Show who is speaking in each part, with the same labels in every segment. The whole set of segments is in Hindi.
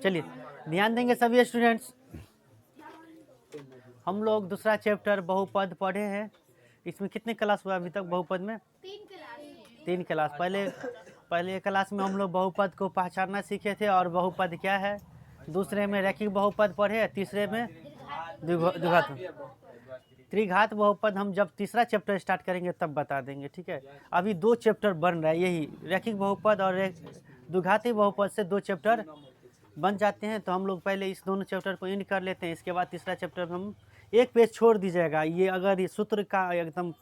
Speaker 1: चलिए ध्यान देंगे सभी स्टूडेंट्स। हम लोग दूसरा चैप्टर बहुपद पढ़े हैं। इसमें कितने क्लास हुआ अभी तक बहुपद में? 3 क्लास। पहले क्लास में हम लोग बहुपद को पहचानना सीखे थे और बहुपद क्या है। दूसरे में रैखिक बहुपद पढ़े, तीसरे में द्विघात। त्रिघात बहुपद हम जब तीसरा चैप्टर स्टार्ट करेंगे तब बता देंगे, ठीक है। अभी 2 चैप्टर बन रहा है, यही रैखिक बहुपद और द्विघाती बहुपद से 2 चैप्टर बन जाते हैं। तो हम लोग पहले इस दोनों चैप्टर को एंड कर लेते हैं, इसके बाद तीसरा चैप्टर में हम एक पेज छोड़ दीजिएगा। ये अगर ये सूत्र का एकदम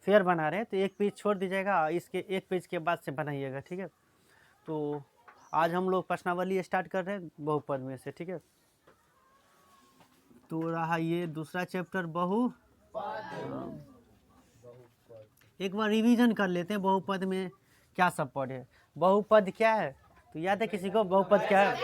Speaker 1: फेयर बना रहे हैं तो एक पेज छोड़ दीजिएगा, इसके एक पेज के बाद से बनाइएगा, ठीक है। तो आज हम लोग प्रश्नावली स्टार्ट कर रहे हैं बहुपद में से, ठीक है। तो रहा ये दूसरा चैप्टर एक बार रिवीजन कर लेते हैं बहुपद में क्या सब पढ़े। बहुपद क्या है तो याद है किसी को? बहुपद क्या है?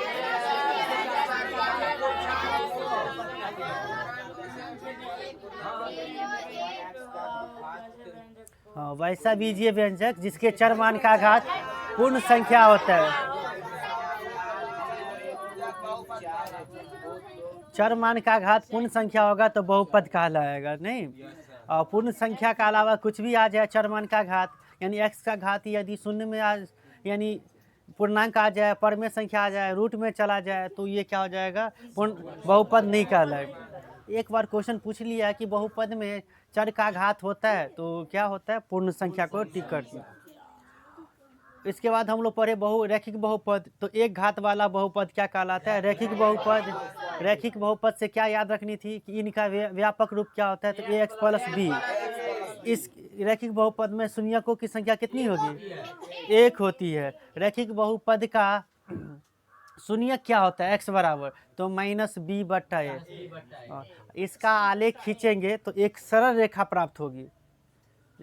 Speaker 1: हाँ, वैसा बीजीय व्यंजक जिसके चर मान का घात पूर्ण संख्या होता है। चर मान का घात पूर्ण संख्या होगा तो बहुपद कहलाएगा, नहीं। और पूर्ण संख्या के अलावा कुछ भी आ जाए चर मान का घात, यानी x का घात यदि शून्य में आ, यानी पूर्णांक आ जाए, परमेय संख्या आ जाए, रूट में चला जाए, तो ये क्या हो जाएगा? पूर्ण बहुपद नहीं कहलाएगा। एक बार क्वेश्चन पूछ लिया कि बहुपद में चर का घात होता है तो क्या होता है? पूर्ण संख्या को टिक करती है। इसके बाद हम लोग पढ़े रैखिक बहुपद। तो एक घात वाला बहुपद क्या कहलाता है? रैखिक बहुपद। रैखिक बहुपद से क्या याद रखनी थी कि इनका व्यापक रूप क्या होता है? तो ax + b। इस रैखिक बहुपद में शून्यकों की संख्या कितनी होगी? 1 होती है। रैखिक बहुपद का शून्य क्या होता है? x बराबर तो -b/a। इसका आलेख खींचेंगे तो एक सरल रेखा प्राप्त होगी।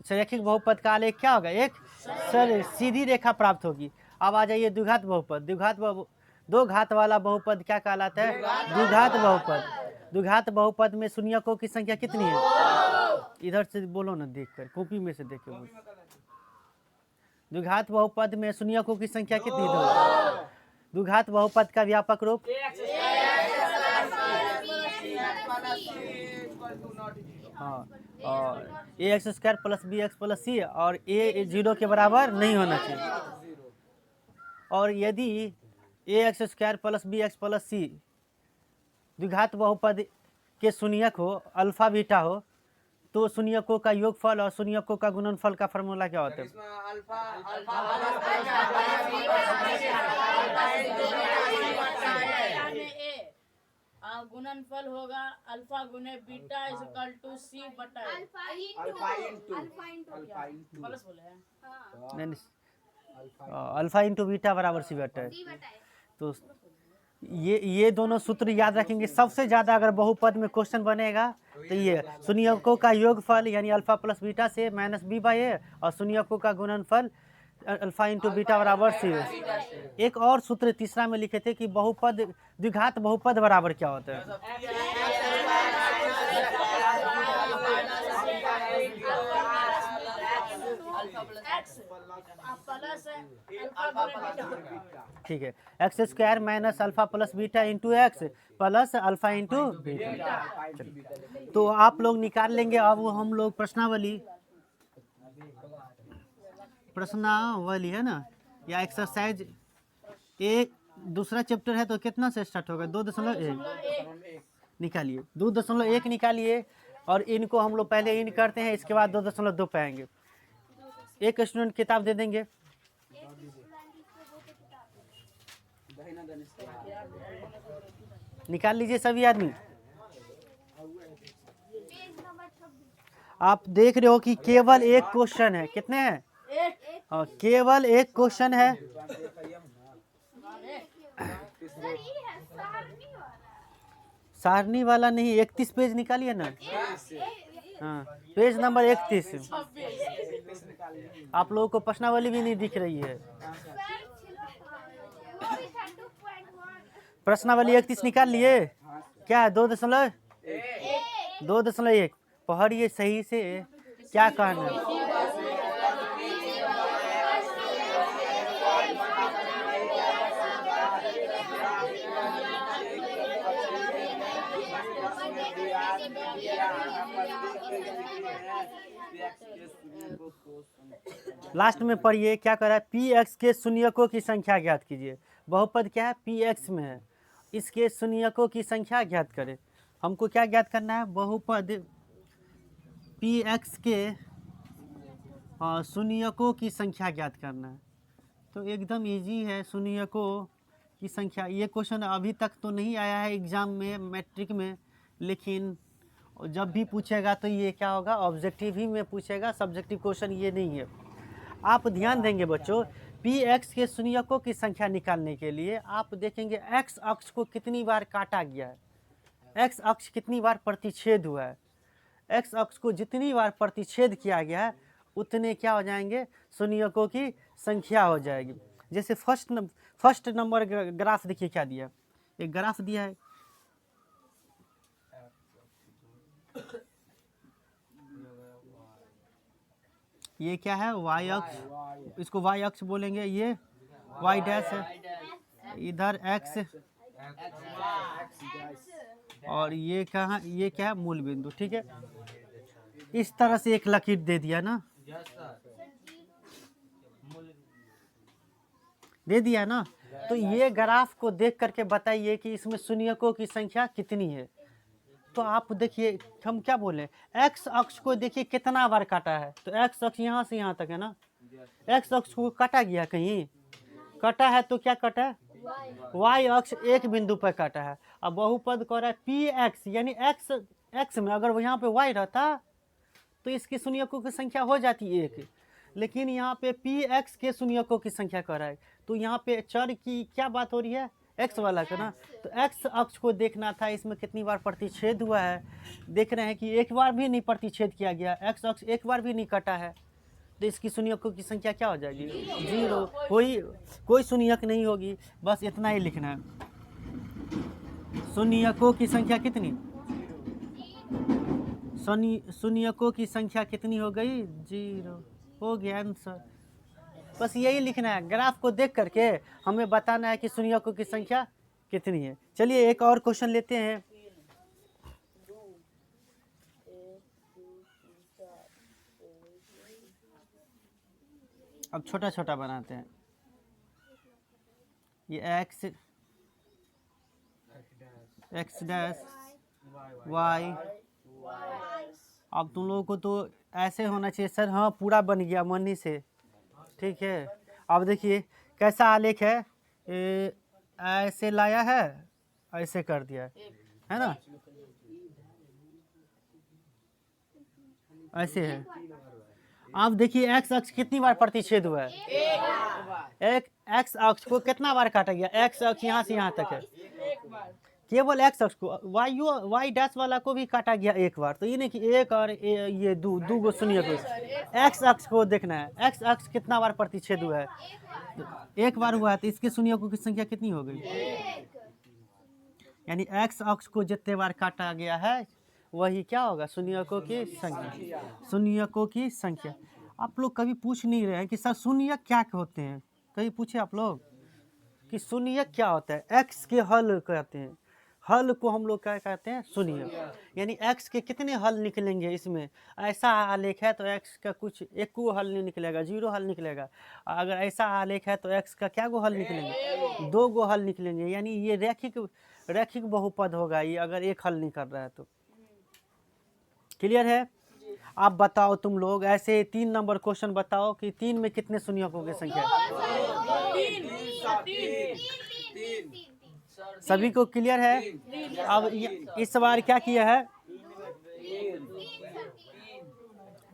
Speaker 1: रैखिक बहुपद का आलेख क्या होगा? एक सरल सीधी रेखा प्राप्त होगी। अब आ जाइए द्विघात बहुपद। 2 घात वाला बहुपद क्या कहलाता है? द्विघात बहुपद। द्विघात बहुपद में शून्यकों की संख्या कितनी है? इधर से बोलो ना, देखकर कॉपी में से देख के बोलो। द्विघात बहुपद में शून्यकों की संख्या कितनी है? द्विघात बहुपद का व्यापक रूप हाँ, और ax² + bx + c और a 0 के बराबर नहीं होना चाहिए। और यदि ax² + bx + c द्विघात बहुपद के शून्यक हो, अल्फा बीटा हो, तो शून्यकों का योगफल और शून्यकों का गुणनफल का फॉर्मूला क्या होता है?
Speaker 2: गुणनफल होगा अल्फा गुने बीटा = c बटा प्लस बोले हैं
Speaker 1: अल्फा × बीटा बराबर c बटा है। तो ये दोनों सूत्र याद रखेंगे। सबसे ज्यादा अगर बहुपद में क्वेश्चन बनेगा तो ये शून्यकों का योगफल यानी अल्फा + बीटा से -b/a और शून्यकों का गुणनफल अल्फा × बीटा बराबर c। एक और सूत्र तीसरा में लिखे थे कि बहुपद द्विघात बहुपद बराबर क्या होता है? ठीक है, x² - alpha + beta × x + alpha × beta. तो आप लोग निकाल लेंगे। अब हम लोग प्रश्नावली है ना, या एक्सरसाइज एक दूसरा चैप्टर है तो कितना से स्टार्ट होगा? 2.1 निकालिए। 2.1 निकालिए और इनको हम लोग पहले इन करते हैं, इसके बाद 2.2 पे आएंगे। एक स्टूडेंट किताब दे देंगे। निकाल लीजिए सभी आदमी। आप देख रहे हो कि केवल एक क्वेश्चन है। कितने हैं? केवल एक क्वेश्चन है। सारणी वाला नहीं, 31 पेज निकालिए ना। हाँ, पेज नंबर 31। आप लोगों को प्रश्नावली भी नहीं दिख रही है। प्रश्नावली 31 निकाल लिए क्या है? 2.1 पढ़िए सही से, क्या कहना है? लास्ट में पढ़िए क्या कर रहा है, पी एक्स के शून्यकों की संख्या ज्ञात कीजिए। बहुपद क्या है, पी एक्स में है, इसके शून्यकों की संख्या ज्ञात करें। हमको क्या ज्ञात करना है, बहुपद पी एक्स के शून्यकों की संख्या ज्ञात करना है। तो एकदम इजी है, शून्यकों की संख्या। ये क्वेश्चन अभी तक तो नहीं आया है एग्जाम में, मैट्रिक में, लेकिन जब भी पूछेगा तो ये क्या होगा, ऑब्जेक्टिव ही में पूछेगा, सब्जेक्टिव क्वेश्चन ये नहीं है। आप ध्यान देंगे बच्चों, पी एक्स के शून्यकों की संख्या निकालने के लिए आप देखेंगे एक्स अक्ष को कितनी बार काटा गया है, एक्स अक्ष कितनी बार प्रतिच्छेद हुआ है। एक्स अक्ष को जितनी बार प्रतिच्छेद किया गया है उतने क्या हो जाएंगे, शून्यकों की संख्या हो जाएगी। जैसे फर्स्ट नंबर ग्राफ देखिए क्या दिया, एक ग्राफ दिया है, ये क्या है, वाई अक्ष, इसको वाई अक्ष बोलेंगे, ये वाई डैश है, इधर एक्स, और ये कहाँ, ये क्या है, मूल बिंदु। ठीक है, इस तरह से एक लकीर दे दिया ना, दे दिया ना। तो ये ग्राफ को देख करके बताइए कि इसमें शून्यकों की संख्या कितनी है। तो आप देखिए हम क्या बोले, एक्स अक्ष को देखिए कितना बार काटा है, तो एक्स अक्ष यहाँ से यहाँ तक है ना, एक्स अक्ष को काटा गया, कहीं कटा है तो क्या कटा है, वाई अक्ष एक बिंदु पर काटा है। अब बहुपद कह रहा है पी एक्स, यानी एक्स में अगर यहाँ पे वाई रहता तो इसकी शून्यकों की संख्या हो जाती एक, लेकिन यहाँ पे पी एक्स के शून्यकों की संख्या कर रहा है, तो यहाँ पे चर की क्या बात हो रही है, एक्स वाला का ना। तो एक्स अक्ष को देखना था, इसमें कितनी बार प्रतिच्छेद हुआ है, देख रहे हैं कि एक बार भी नहीं प्रतिच्छेद किया गया, एक्स अक्ष एक बार भी नहीं कटा है, तो इसकी शून्यकों की संख्या क्या हो जाएगी, 0। कोई शून्यक नहीं होगी, बस इतना ही लिखना है। शून्यकों की संख्या कितनी, शून्यकों की संख्या कितनी हो गई, 0 हो गया आंसर। बस यही लिखना है, ग्राफ को देख करके हमें बताना है कि शून्यकों की संख्या कितनी है। चलिए एक और क्वेश्चन लेते हैं। अब छोटा छोटा बनाते हैं, ये एक्स डैश वाई। अब तुम लोगों को तो ऐसे होना चाहिए सर, हाँ पूरा बन गया मनी से, ठीक है। अब देखिए कैसा आलेख है, ऐसे लाया है, ऐसे कर दिया है ना, ऐसे है। अब देखिए एक्स अक्ष कितनी बार प्रतिच्छेद हुआ है, एक एक्स अक्ष को कितना बार काटा गया, एक्स अक्ष यहाँ से यहाँ तक है, केवल एक्स अक्ष को, वाई डैश वाला को भी काटा गया एक बार, तो ये नहीं कि एक और ये दो गो शून्य को, एक्स अक्ष को देखना है, एक्स अक्ष कितना बार प्रतिच्छेद हुआ है, एक बार हुआ है, तो इसके शून्यकों की संख्या कितनी हो गई, यानी एक्स अक्ष को जितने बार काटा गया है वही क्या होगा, शून्यकों की संख्या, शून्यकों की संख्या। आप लोग कभी पूछ नहीं रहे हैं कि सर शून्य क्या होते हैं, कभी पूछे आप लोग कि शून्य क्या होता है, एक्स के हल कहते हैं, हल को हम लोग क्या कहते हैं, शून्य, यानी एक्स के कितने हल निकलेंगे, इसमें ऐसा आलेख है तो एक्स का कुछ एक को हल नहीं निकलेगा, 0 हल निकलेगा। अगर ऐसा आलेख है तो एक्स का क्या गो हल निकलेंगे, 2 गो हल निकलेंगे, यानी ये रैखिक बहुपद होगा ये, अगर एक हल नहीं कर रहा है तो। क्लियर है। आप बताओ तुम लोग, ऐसे 3 नंबर क्वेश्चन बताओ कि 3 में कितने शून्यकों की संख्या है, सभी को क्लियर है। अब इस बार क्या किया है,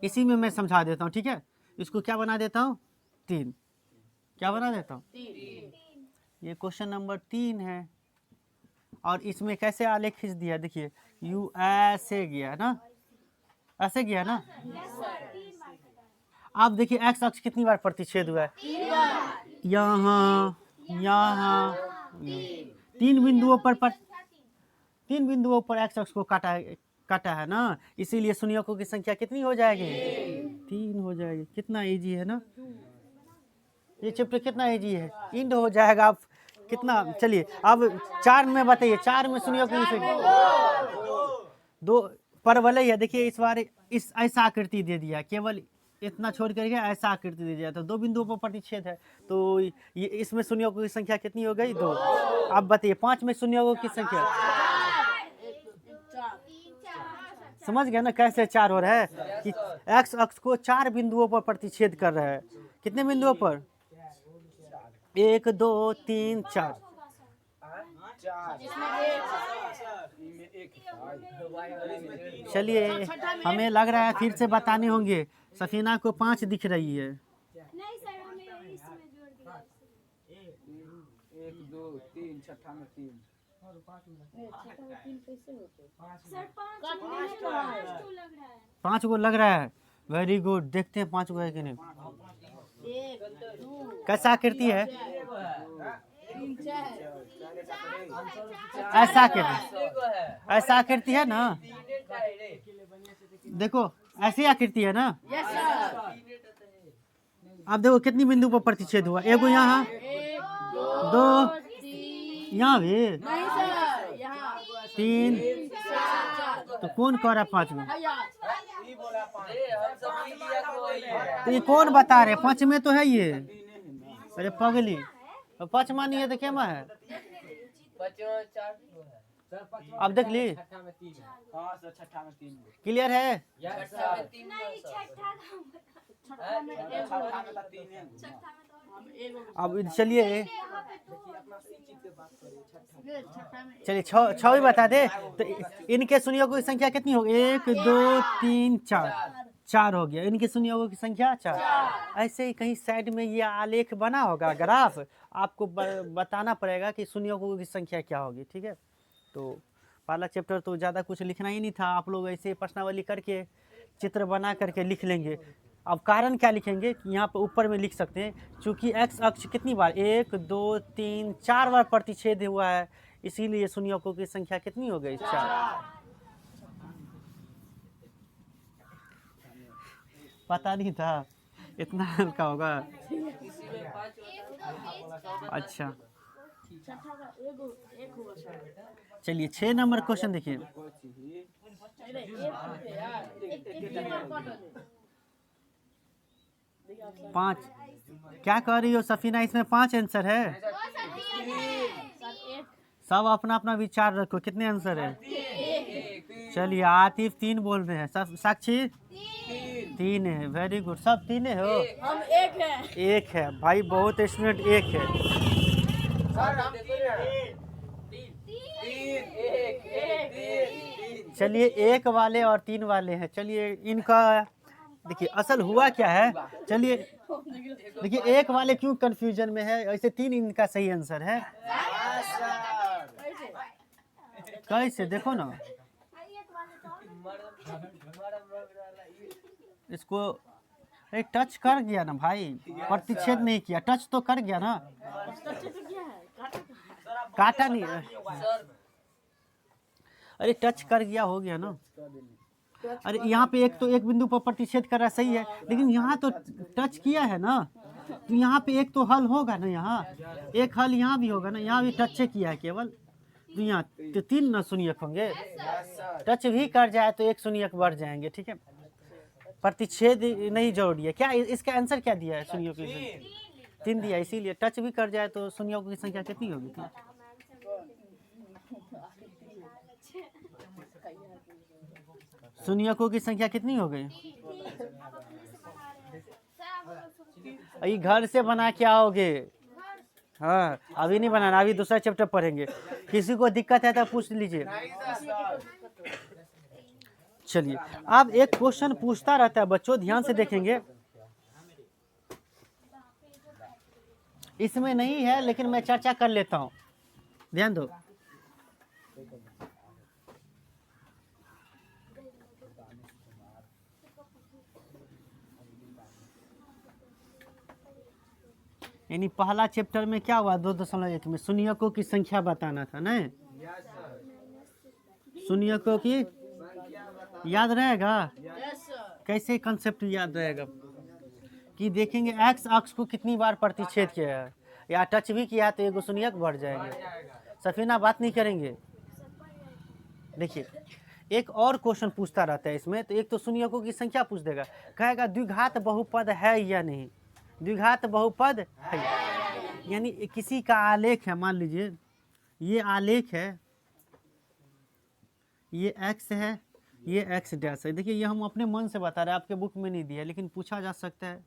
Speaker 1: इसी में मैं समझा देता हूँ, ठीक है। इसको क्या बना देता हूँ, 3, क्या बना देता हूँ, ये क्वेश्चन नंबर 3 है, और इसमें कैसे आलेख खींच दिया, देखिए यू ऐसे गया ना, ऐसे गया ना। आप देखिए एक्स अक्ष कितनी बार प्रतिच्छेद हुआ है, यहाँ, यहाँ, 3 बिंदुओं पर एक्स अक्ष को काटा है ना, इसीलिए शून्यकों की संख्या कितनी हो जाएगी, 3 हो जाएगी। कितना इजी है ना, ये चैप्टर कितना इजी है, इंड हो जाएगा। आप कितना, चलिए अब 4 में बताइए, 4 में शून्यकों की संख्या, परवल ही है। देखिए इस बार इस ऐसा आकृति दे दिया, केवल इतना छोड़ करके ऐसा आकृति दे दिया, तो दो बिंदुओं पर प्रतिच्छेद है, तो ये इसमें शून्यों की संख्या कितनी हो गई? 2। अब बताइए 5 में शून्यों की संख्या, समझ गए ना कैसे 4 हो रहा है कि एक्स अक्ष को 4 बिंदुओं पर प्रतिच्छेद कर रहा है। कितने बिंदुओं पर? 1 2 3 4। चलिए हमें लग रहा है फिर से बताने होंगे। सफीना को 5 दिख रही है।
Speaker 3: नहीं सर, हमें इसमें जोड़ दिया।
Speaker 4: 1 2 3 छठा में 3।
Speaker 3: सर 5 लग रहा है।
Speaker 1: 5 को लग रहा है, वेरी गुड। देखते हैं 5 को है कि नहीं। कैसा आकृति है? ऐसा आकृति, ऐसा आकृति है ना? देखो ऐसी आकृति है ना। अब देखो कितनी बिंदु पर प्रतिच्छेद हुआ? एगो यहाँ, 2 यहाँ भी, 3। तो कौन कह रहा है 5 में? तो ये कौन बता रहे? 5 में तो है ये। अरे पगली, 5 नहीं है तो क्या में है? अब देख ली, क्लियर है?
Speaker 3: नहीं छठा
Speaker 1: अब चलिए चलिए 6 भी बता दे। तो इनके शून्यों की संख्या कितनी होगी? 1 2 3 4 हो गया। इनके शून्यों की संख्या 4। ऐसे ही कहीं साइड में ये आलेख बना होगा, ग्राफ, आपको बताना पड़ेगा कि शून्यों की संख्या क्या होगी। ठीक है, तो पहला चैप्टर तो ज़्यादा कुछ लिखना ही नहीं था, आप लोग ऐसे प्रश्नावली करके चित्र बना करके लिख लेंगे। अब कारण क्या लिखेंगे कि यहाँ पर ऊपर में लिख सकते हैं, चूँकि एक्स अक्ष कितनी बार 1 2 3 4 बार प्रतिच्छेद हुआ है, इसीलिए शून्यों की संख्या कितनी हो गई? 4। पता नहीं था इतना हल्का होगा। अच्छा चलिए 6 नंबर क्वेश्चन देखिए। 5 क्या कह रही हो सफीना? इसमें 5 आंसर है। सब अपना अपना विचार रखो, कितने आंसर है? चलिए आतिफ 3 बोल रहे हैं, सब साक्षी 3 है। वेरी गुड, सब 3 हो।
Speaker 2: हम 1 है।
Speaker 1: 1 है भाई, बहुत स्टूडेंट 1 है। चलिए 1 वाले और 3 वाले हैं। चलिए इनका देखिए असल हुआ क्या है। चलिए देखिए 1 वाले क्यों कंफ्यूजन में है, ऐसे 3 इनका सही आंसर है। कैसे देखो ना, इसको अरे टच कर गया ना भाई, प्रतिच्छेद नहीं किया, टच तो कर गया ना, काटा नहीं। अरे टच कर गया, हो गया ना। अरे यहाँ पे एक बिंदु पर प्रतिच्छेद कर रहा सही है, लेकिन यहाँ तो टच किया है ना, तो यहाँ पे एक तो हल होगा ना, यहाँ एक हल यहाँ भी होगा ना, यहाँ भी टच किया है केवल, तो यहाँ तो 3 न शून्यक होंगे। टच भी कर जाए तो 1 शून्यक बढ़ जाएंगे। ठीक है, प्रतिच्छेद नहीं जरूरी है। क्या इसका आंसर क्या दिया है? शून्यों की 3 दिया, इसीलिए टच भी कर जाए तो शून्यों की संख्या कितनी होगी? 3। शून्यकों की संख्या कितनी हो गई? अभी घर से बना के आओगे? हाँ अभी नहीं बनाना, अभी दूसरा चैप्टर पढ़ेंगे। किसी को दिक्कत है तो पूछ लीजिए। चलिए अब एक क्वेश्चन पूछता रहता है बच्चों, ध्यान से देखेंगे। इसमें नहीं है लेकिन मैं चर्चा कर लेता हूँ, ध्यान दो। यानी पहला चैप्टर में क्या हुआ? 2.1 में शून्यकों की संख्या बताना था ना। शून्यकों की याद रहेगा? कैसे कंसेप्ट याद रहेगा कि देखेंगे एक्स अक्ष को कितनी बार प्रतिच्छेद किया है, या टच भी किया है तो 1 शून्यक बढ़ जाएंगे। सफीना बात नहीं करेंगे? देखिए एक और क्वेश्चन पूछता रहता है इसमें, तो एक तो शून्यकों की संख्या पूछ देगा, कहेगा द्विघात बहुपद है या नहीं, द्विघात बहुपद है, यानी किसी का आलेख है, मान लीजिए ये आलेख है, ये x है, ये x डैश है। देखिए ये हम अपने मन से बता रहे हैं, आपके बुक में नहीं दिया, लेकिन पूछा जा सकता है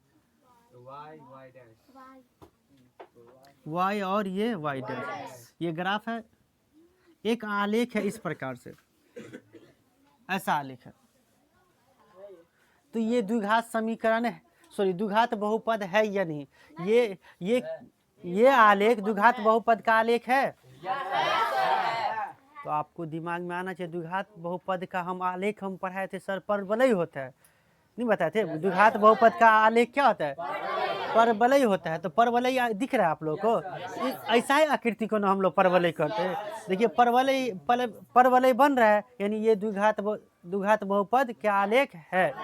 Speaker 1: y और ये y डैश, ये ग्राफ है, एक आलेख है इस प्रकार से, ऐसा आलेख है, तो ये द्विघात समीकरण है, सॉरी द्विघात बहुपद है या नहीं, ये आलेख द्विघात बहुपद का आलेख है। तो आपको दिमाग में आना चाहिए, द्विघात बहुपद का हम आलेख हम पढ़ाए थे सर, परवलय होता है, नहीं बताए थे? द्विघात बहुपद का आलेख क्या होता है? परवलय होता है। तो परवलय दिख रहा है आप लोग को, ऐसा ही आकृति को ना हम लोग परवलय करते हैं। देखिए परवलय बन रहा है, यानी ये द्विघात बहुपद क्या आलेख है,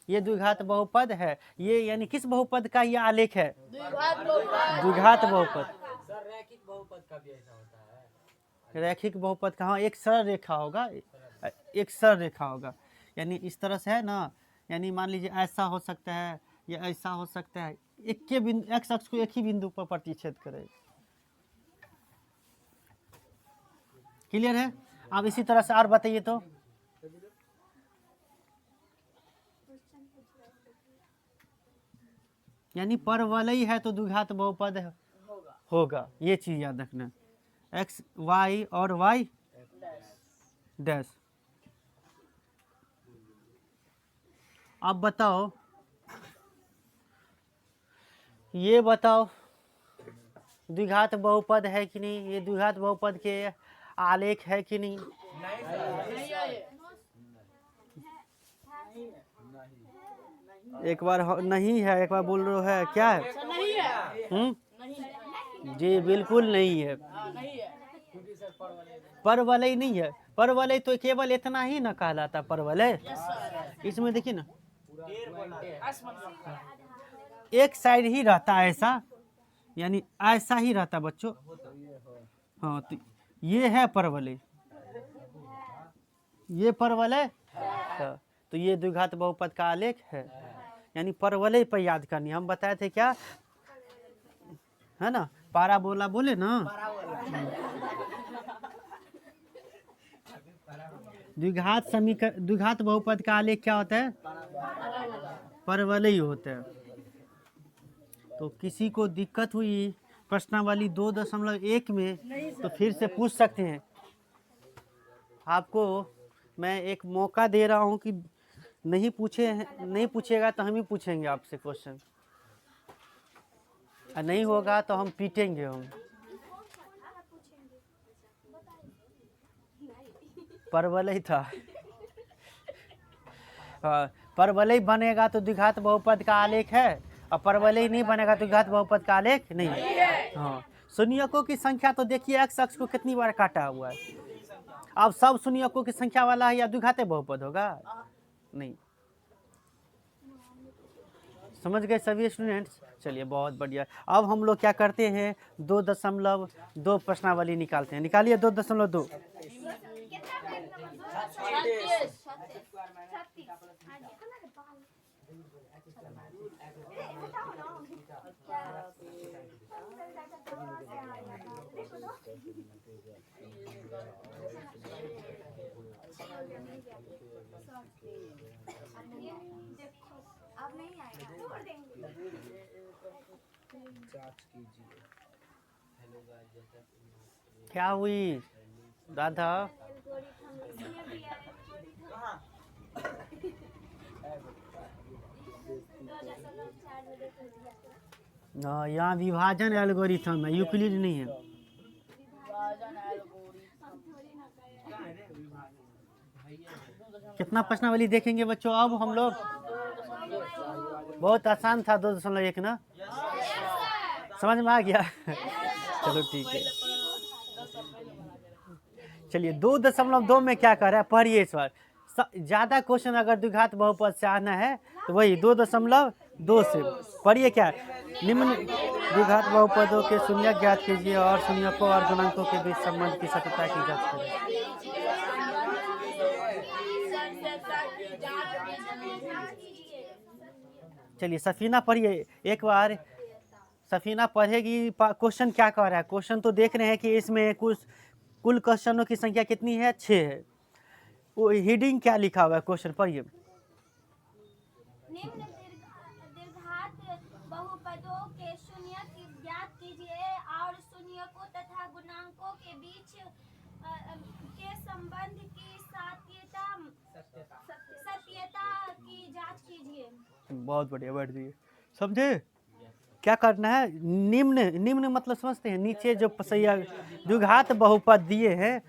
Speaker 1: ये द्विघात बहुपद है। ये यानी किस बहुपद का ये आलेख है? द्विघात बहुपद।
Speaker 4: रैखिक बहुपद का भी ऐसा होता है।
Speaker 1: रैखिक बहुपद का, हाँ एक सरल रेखा होगा, एक सरल रेखा होगा, यानी इस तरह से है ना, यानी मान लीजिए ऐसा हो सकता है या ऐसा हो सकता है, एक के बिंदु एक्स अक्ष को एक ही बिंदु पर प्रतिच्छेद करे। क्लियर है? आप इसी तरह से और बताइए तो। यानी परवलय है तो द्विघात बहुपद होगा, ये चीज याद रखना। एक्स वाई और वाई डैश। अब बताओ, ये बताओ द्विघात बहुपद है कि नहीं, ये द्विघात बहुपद के आलेख है कि नहीं? एक बार नहीं है, एक बार बोल रहे हो है, क्या है?
Speaker 2: नहीं है।
Speaker 1: जी बिल्कुल नहीं है, परवलय नहीं है। परवलय तो केवल इतना ही ना कहलाता परवलय। इसमें देखिए ना, एक साइड ही रहता है ऐसा, यानी ऐसा ही रहता बच्चों। हाँ तो ये है परवलय, ये परवलय है, तो ये द्विघात बहुपद का आलेख है। यानी परवलय पर याद करनी, हम बताए थे क्या है ना, पाराबोला बोले ना। द्विघात बहुपद का आलेख क्या होता है? परवलय होता है। तो किसी को दिक्कत हुई प्रश्नावली 2.1 में तो फिर से पूछ सकते हैं। आपको मैं एक मौका दे रहा हूं कि नहीं पूछेगा तो हम ही पूछेंगे आपसे क्वेश्चन, और नहीं होगा तो हम पीटेंगे हम। परवलय था। परवलय बनेगा तो द्विघात बहुपद का आलेख है, और परवलय नहीं बनेगा तो द्विघात बहुपद का आलेख नहीं है। हाँ, शून्यकों की संख्या तो देखिए एक्स अक्ष को कितनी बार काटा हुआ है। अब सब शून्यकों की संख्या वाला है या द्विघात बहुपद होगा? नहीं। समझ गए सभी स्टूडेंट्स? चलिए बहुत बढ़िया। अब हम लोग क्या करते हैं, 2.2 प्रश्नावली निकालते हैं। निकालिए 2.2।
Speaker 3: अब नहीं आएगा, छोड़ देंगे।
Speaker 1: क्या हुई राधा? यहाँ विभाजन एल्गोरिथम है, यूक्लिड नहीं है। कितना प्रश्नावली देखेंगे बच्चों अब हम लोग? बहुत आसान था 2.1 ना, समझ में आ गया? चलो ठीक है। चलिए 2.2 में क्या कर रहा है पढ़िए इस बार। ज्यादा क्वेश्चन अगर द्विघात बहुपद से आना है तो वही 2.2 से पढ़िए। क्या निम्न द्विघात बहुपदों के शून्यक ज्ञात कीजिए और शून्यकों और गुणांकों के बीच संबंध की सत्यता की जांच करें।
Speaker 2: सत्यता की जांच कीजिए।
Speaker 1: चलिए सफीना पढ़िए एक बार। सफीना पढ़ेगी क्वेश्चन क्या कह रहा है। क्वेश्चन तो देख रहे हैं कि इसमें कुल क्वेश्चनों की संख्या कितनी है, 6 है। वो हेडिंग क्या लिखा हुआ है, क्वेश्चन पढ़िए।
Speaker 3: निम्न दीर्घात बहुपदों के शून्यक ज्ञात कीजिए और शून्यकों तथा गुणांकों के बीच के संबंध की सत्यता की जांच कीजिए।
Speaker 1: बहुत बढ़िया, बैठ जाइए। समझे क्या करना है। निम्न मतलब समझते हैं, नीचे जो द्विघात बहुपद दिए हैं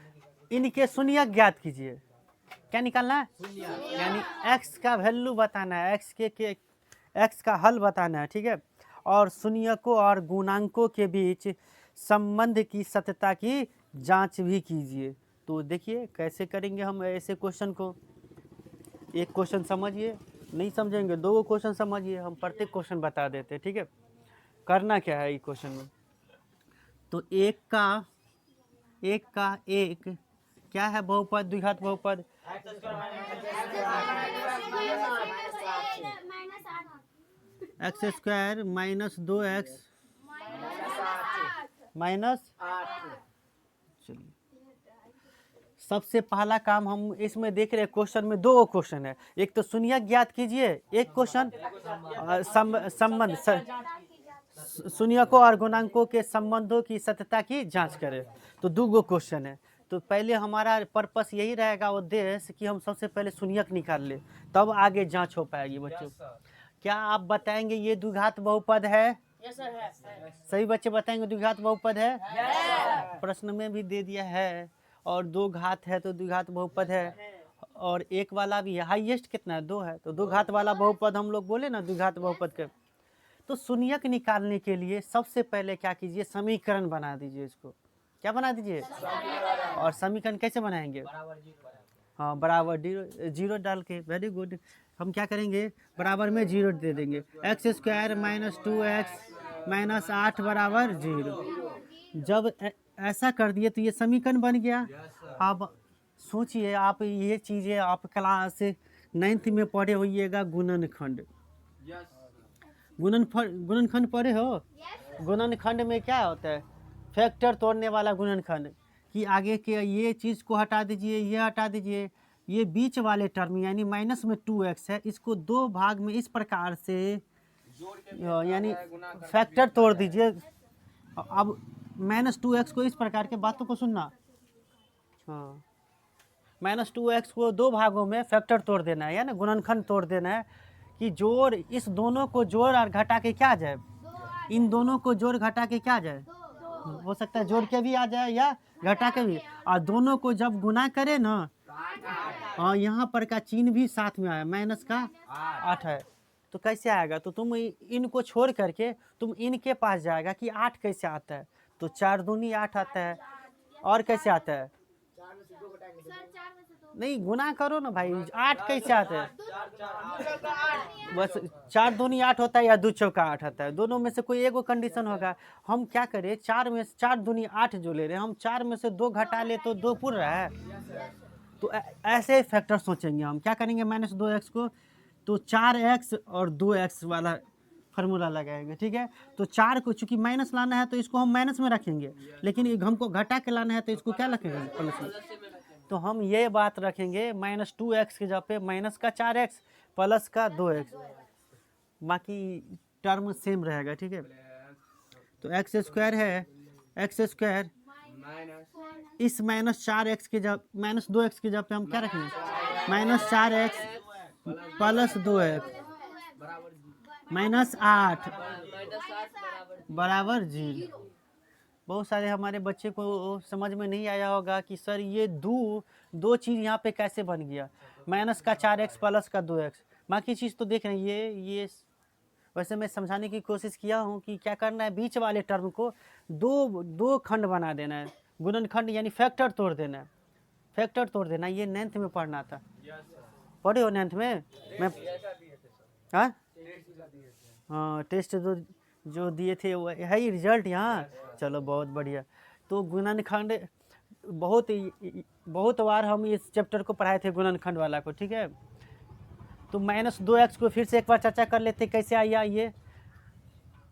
Speaker 1: इनके शून्यक ज्ञात कीजिए। क्या निकालना है, यानी x का वैल्यू बताना है, x का हल बताना है, ठीक है। और शून्यकों और गुणांकों के बीच संबंध की सत्यता की जांच भी कीजिए। तो देखिए कैसे करेंगे हम ऐसे क्वेश्चन को। एक क्वेश्चन समझिए, नहीं समझेंगे 2 क्वेश्चन समझिए, हम प्रत्येक क्वेश्चन बता देते हैं, ठीक है। करना क्या है इस क्वेश्चन में, तो एक का एक क्या है बहुपद, द्विघात बहुपद। X square minus 2x minus. चलिए सबसे पहला काम हम इसमें देख रहे हैं, क्वेश्चन में 2 क्वेश्चन है। एक तो शून्यक ज्ञात कीजिए, एक क्वेश्चन संबंध शून्यकों और गुणांकों के संबंधों की सत्यता की जांच करें। तो 2 क्वेश्चन है। तो पहले हमारा पर्पस यही रहेगा, उद्देश्य कि हम सबसे पहले शून्यक निकाल ले, तब आगे जांच हो पाएगी बच्चों। क्या आप बताएंगे ये द्विघात बहुपद है?
Speaker 2: यस सर है।
Speaker 1: सही बच्चे बताएंगे द्विघात बहुपद है? प्रश्न में भी दे दिया है। और 2 घात है तो द्विघात बहुपद है। और एक वाला भी है, हाईएस्ट कितना है, 2 है, तो 2 घात वाला बहुपद हम लोग बोले ना द्विघात बहुपद के। तो शून्यक निकालने के लिए सबसे पहले क्या कीजिए, समीकरण बना दीजिए। इसको क्या बना दीजिए, और समीकरण कैसे बनाएंगे, हाँ बराबर जीरो डाल के। Very good. हम क्या करेंगे, बराबर में 0 दे देंगे। X square minus 2x minus 8 बराबर 0। जब ऐसा कर दिए तो ये समीकरण बन गया। अब सोचिए आप, ये चीज़ें आप क्लास 9th में पढ़े होइएगा, गुणनखंड। गुणनखंड पढ़े हो? गुणनखंड में क्या होता है, फैक्टर तोड़ने वाला गुणनखंड। कि आगे के ये चीज़ को हटा दीजिए, ये हटा दीजिए, ये बीच वाले टर्म यानी माइनस में 2x है, इसको 2 भाग में इस प्रकार से यानी फैक्टर तोड़ दीजिए। अब माइनस 2x को इस प्रकार के, बातों को सुनना, हाँ माइनस 2x को 2 भागों में फैक्टर तोड़ देना है, ना गुणनखंड तोड़ देना है। कि जोड़, इस दोनों को जोड़ और घटा के क्या आ जाए, इन दोनों को जोड़ घटा के क्या आ जाए, हो सकता है जोड़ के भी आ जाए या घटा के भी। और दोनों को जब गुना करे ना, और यहाँ पर का चिन्ह भी साथ में आया, माइनस का 8 है, तो कैसे आएगा। तो तुम इनको छोड़ करके तुम इनके पास जाएगा कि 8 कैसे आता है, तो 4 दूनी 8 आता है। और कैसे आता है, नहीं गुना करो ना भाई, 8 कैसे आता है, बस 4 दूनी 8 होता है या 2 चौका 8 आता है, दोनों में से कोई एगो कंडीशन होगा। हम क्या करें, 4 में से 4 दूनी 8 जो ले रहे हैं, हम 4 में से 2 घटा ले तो 2 पूरा है। तो ऐसे फैक्टर सोचेंगे हम। क्या करेंगे, माइनस 2x को तो 4x और 2x वाला फार्मूला लगाएंगे, ठीक है। तो 4 को चूंकि माइनस लाना है तो इसको हम माइनस में रखेंगे, लेकिन हमको घटा के लाना है तो इसको क्या रखेंगे, प्लस में। तो हम ये बात रखेंगे, माइनस 2x के जगह पे माइनस का 4x प्लस का 2x, बाकी टर्म सेम रहेगा, ठीक है। तो एक्स स्क्वायर है, एक्स स्क्वायर इस माइनस 4x के जब माइनस 2x के जब पे हम क्या रखेंगे, minus 4x plus 2x minus 8 बराबर 0। बहुत सारे हमारे बच्चे को समझ में नहीं आया होगा कि सर ये दो चीज़ यहाँ पे कैसे बन गया, माइनस का 4x प्लस का 2x। बाकी चीज़ तो देख रहे हैं, ये वैसे मैं समझाने की कोशिश किया हूँ कि क्या करना है, बीच वाले टर्म को दो खंड बना देना है, गुणनखंड यानी फैक्टर तोड़ देना है, फैक्टर तोड़ देना। ये 9th में पढ़ना था, पढ़े हो 9th में? मैं हाँ टेस्ट जो दिए थे वो है ही रिजल्ट यहाँ। चलो बहुत बढ़िया। तो गुणनखंड बहुत बार हम इस चैप्टर को पढ़ाए थे गुणनखंड वाला को, ठीक है। तो -2x को फिर से एक बार चर्चा कर लेते कैसे आया ये।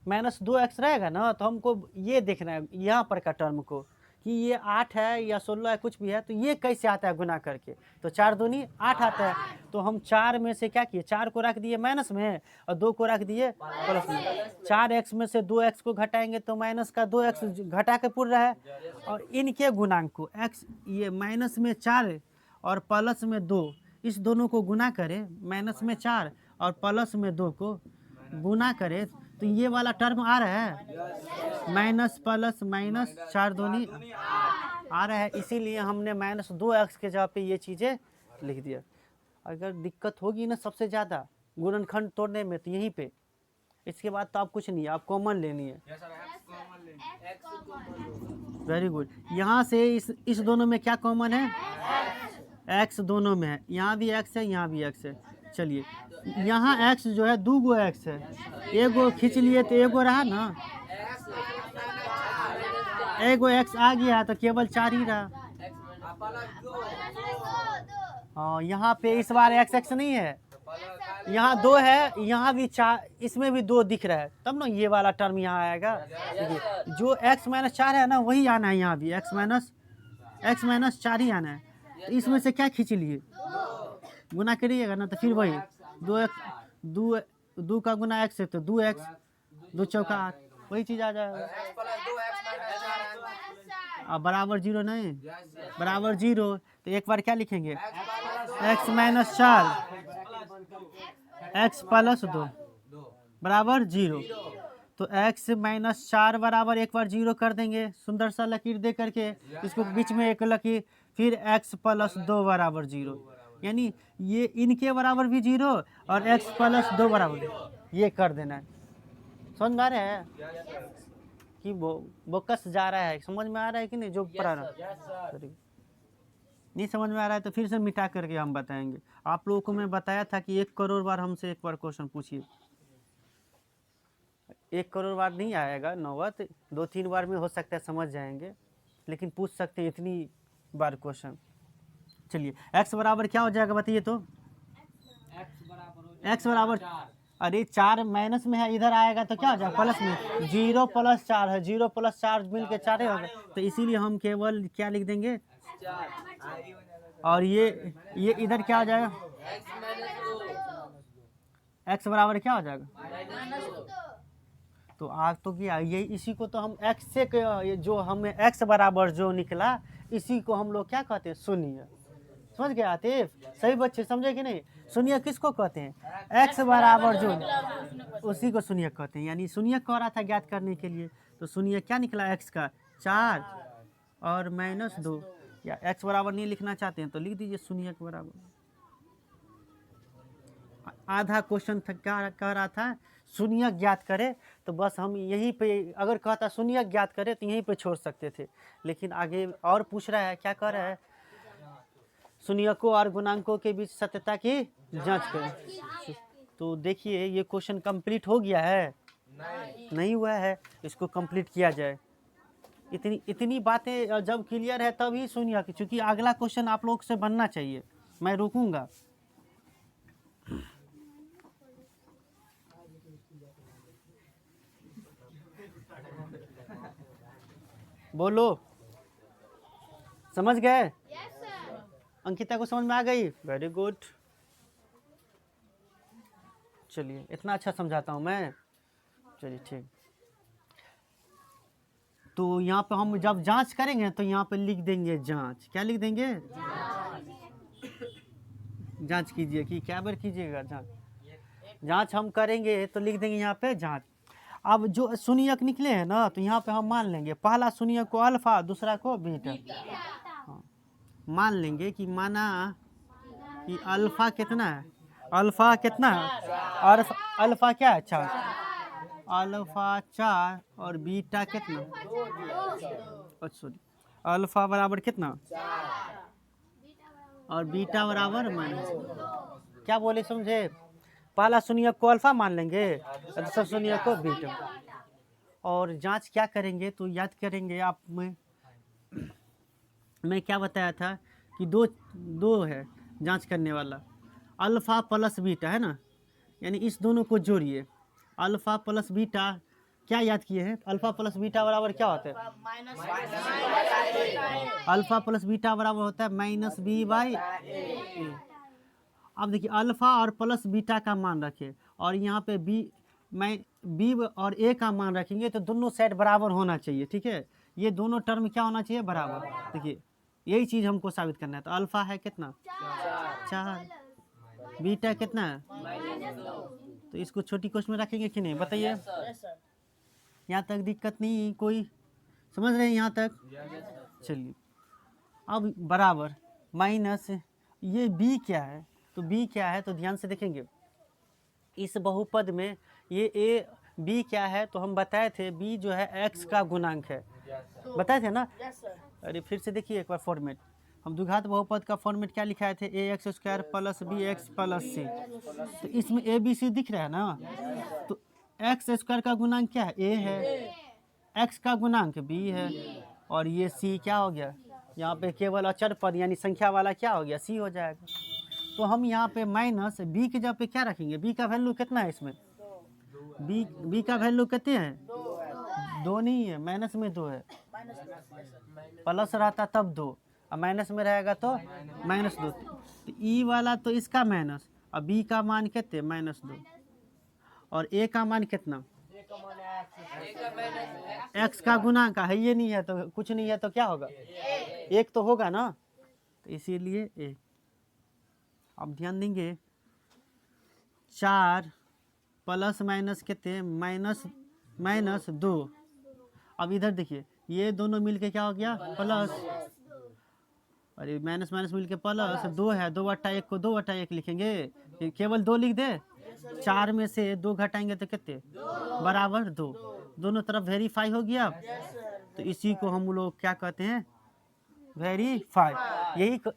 Speaker 1: -2x रहेगा ना, तो हमको ये देखना है यहाँ पर का टर्म को कि ये 8 है या 16 है, कुछ भी है, तो ये कैसे आता है गुना करके। तो 4 दूनी 8 आता है, तो हम 4 में से क्या किए, 4 को रख दिए माइनस में और 2 को रख दिए प्लस में। 4x में से 2x को घटाएंगे तो माइनस का 2x घटा के पूर्ण रहा है, और इनके गुणांक को x ये माइनस में 4 और प्लस में 2, इस दोनों को गुना करें, माइनस में 4 और प्लस में 2 को गुना करें, तो ये वाला टर्म आ रहा है, माइनस प्लस माइनस 4 दूनी आ रहा है। इसीलिए हमने -2x के जगह पे ये चीज़ें लिख दिया। अगर दिक्कत होगी ना सबसे ज़्यादा गुणनखंड तोड़ने में, तो यहीं पे, इसके बाद तो आप कुछ नहीं, आप कॉमन लेनी है। Very good. यहाँ से इस दोनों में क्या कॉमन है, x दोनों में है, यहाँ भी x है, यहाँ भी x है। चलिए यहाँ x जो है 2 गो x है, एगो खींच लिए तो एगो रहा ना, एगो x आ गया तो केवल 4 ही रहा। हाँ यहाँ पे इस बार x नहीं है, यहाँ 2 है, यहाँ भी 4, इसमें भी 2 दिख रहा है, तब ना ये वाला टर्म यहाँ आएगा। देखिए जो x - 4 है ना वही आना है, यहाँ भी x - 4 ही आना है। तो इसमें से क्या खींच लिए, गुना करिएगा ना, तो फिर वही 2 का गुना x है तो 2x, 2 चौका 8, वही चीज़ आ जाएगा। अब बराबर 0 नहीं, बराबर 0, तो एक बार क्या लिखेंगे, x - 4 x + 2 बराबर 0। तो x - 4 बराबर एक बार 0 कर देंगे, सुंदर सा लकीर दे करके, इसको बीच में एक लकीर, फिर x + 2 बराबर 0, यानी ये इनके बराबर भी 0 और x + 2 बराबर, ये कर देना है। समझ में आ रहा है कि बोकस जा रहा है, समझ में आ रहा है कि नहीं, जो पढ़ा रहा नहीं समझ में आ रहा है तो फिर से मिटा करके हम बताएंगे। आप लोगों को मैं बताया था कि 1 करोड़ बार हमसे एक बार क्वेश्चन पूछिए, 1 करोड़ बार नहीं आएगा नौबत, 2-3 बार में हो सकता है समझ जाएंगे, लेकिन पूछ सकते हैं इतनी बार क्वेश्चन। चलिए x बराबर क्या हो जाएगा बताइए तो, x बराबर, अरे 4 माइनस में है, इधर आएगा तो क्या हो जाएगा प्लस में, 0 + 4 है, 0 + 4 मिल के 4 होगा, तो इसीलिए हम केवल क्या लिख देंगे, और ये इधर क्या हो जाएगा, x बराबर क्या हो जाएगा, तो आज तो क्या ये, इसी को तो हम x से जो हमें x बराबर जो निकला, इसी को हम लोग क्या कहते हैं, शून्य। समझ गए आतिफ, सही बच्चे समझे कि नहीं, शून्य किसको कहते हैं, x बराबर जो, उसी को शून्य कहते हैं। यानी शून्य कह रहा था ज्ञात करने के लिए, तो शून्य क्या निकला x का 4 और -2, या x बराबर नहीं लिखना चाहते हैं तो लिख दीजिए शून्य के बराबर। आधा क्वेश्चन क्या कह रहा था, शून्य ज्ञात करे, तो बस हम यहीं पे, अगर कहता शून्य ज्ञात करे तो यहीं पे छोड़ सकते थे, लेकिन आगे और पूछ रहा है, क्या कह रहा है, शून्यकों और गुणांकों के बीच सत्यता की जांच करें। तो देखिए ये क्वेश्चन कंप्लीट हो गया है, नहीं हुआ है, इसको कंप्लीट किया जाए। इतनी बातें जब क्लियर है तभी शून्य की, चूँकि अगला क्वेश्चन आप लोग से बनना चाहिए, मैं रुकूंगा। बोलो, समझ गए? अंकिता को समझ में आ गई? Very good. चलिए इतना अच्छा समझाता हूँ मैं, चलिए ठीक। तो यहाँ पे हम जब जांच करेंगे तो यहाँ पे लिख देंगे जांच, क्या लिख देंगे, जांच कीजिए, कि क्या बार कीजिएगा जांच हम करेंगे तो लिख देंगे यहाँ पे जांच। अब जो शून्यक निकले हैं ना, तो यहाँ पे हम मान लेंगे पहला शून्य को अल्फा, दूसरा को बीटा। हाँ, मान लेंगे कि माना कि अल्फा कितना है, अल्फा कितना है, और अल्फा क्या है 4, अल्फा 4 और बीटा कितना, सॉरी अल्फा बराबर कितना और बीटा बराबर माइनस, क्या बोले समझे, पहला शून्य को अल्फा मान लेंगे, दूसरा शून्य को बीटा, और जांच क्या करेंगे तो याद करेंगे आप में, मैं क्या बताया था कि दो दो है जांच करने वाला, अल्फ़ा प्लस बीटा है ना, यानी इस दोनों को जोड़िए। अल्फ़ा प्लस बीटा क्या याद किए हैं? अल्फ़ा प्लस बीटा बराबर क्या होता है? अल्फ़ा प्लस बीटा बराबर होता है माइनस बी बाई ए। अब देखिए अल्फ़ा और प्लस बीटा का मान रखें और यहाँ पे बी और ए का मान रखेंगे तो दोनों साइड बराबर होना चाहिए, ठीक है। ये दोनों टर्म क्या होना चाहिए? बराबर। देखिए यही चीज़ हमको साबित करना है। तो अल्फ़ा है कितना? 4। बीटा कितना है? तो इसको छोटी कोश में रखेंगे कि नहीं, बताइए।
Speaker 2: Yes, sir.
Speaker 1: यहाँ तक दिक्कत नहीं कोई, समझ रहे हैं यहाँ तक? चलिए अब बराबर माइनस ये b क्या है? तो b क्या है तो ध्यान से देखेंगे। इस बहुपद में ये a b क्या है तो हम बताए थे b जो है x का गुणांक है, बताए थे ना।
Speaker 2: Yes, sir.
Speaker 1: अरे फिर से देखिए एक बार फॉर्मेट, हम द्विघात बहुपद का फॉर्मेट क्या लिखाए थे? ax square plus B X plus C. तो इसमें a b c दिख रहा है ना, तो एक्स स्क्वायर का गुणांक क्या है? a है, x का गुणांक b है, और ये c क्या हो गया? यहाँ पे केवल अचर पद यानी संख्या वाला क्या हो गया? c हो जाएगा। तो हम यहाँ पे माइनस b के जगह पे क्या रखेंगे? b का वैल्यू कितना है इसमें? b का वैल्यू कितने हैं? 2 नहीं है, माइनस में 2 है। प्लस रहता तब 2, और माइनस में रहेगा तो -2। तो ई वाला तो इसका माइनस, और बी का मान कितने? -2, और ए का मान कितना? एक्स का गुणांक है, ये नहीं है तो कुछ नहीं है तो क्या होगा? 1 तो होगा ना, तो इसीलिए ए। अब ध्यान देंगे 4 प्लस माइनस कितने? -2। अब इधर देखिए ये दोनों मिलके क्या हो गया? प्लस, अरे माइनस माइनस मिलके प्लस 2 है, 2/1 को 2/1 लिखेंगे, केवल 2 लिख दे। 4 में से 2 घटाएंगे तो कितने? बराबर 2। दोनों तरफ वेरीफाई हो गया। तो इसी को हम लोग क्या कहते हैं? वेरीफाई।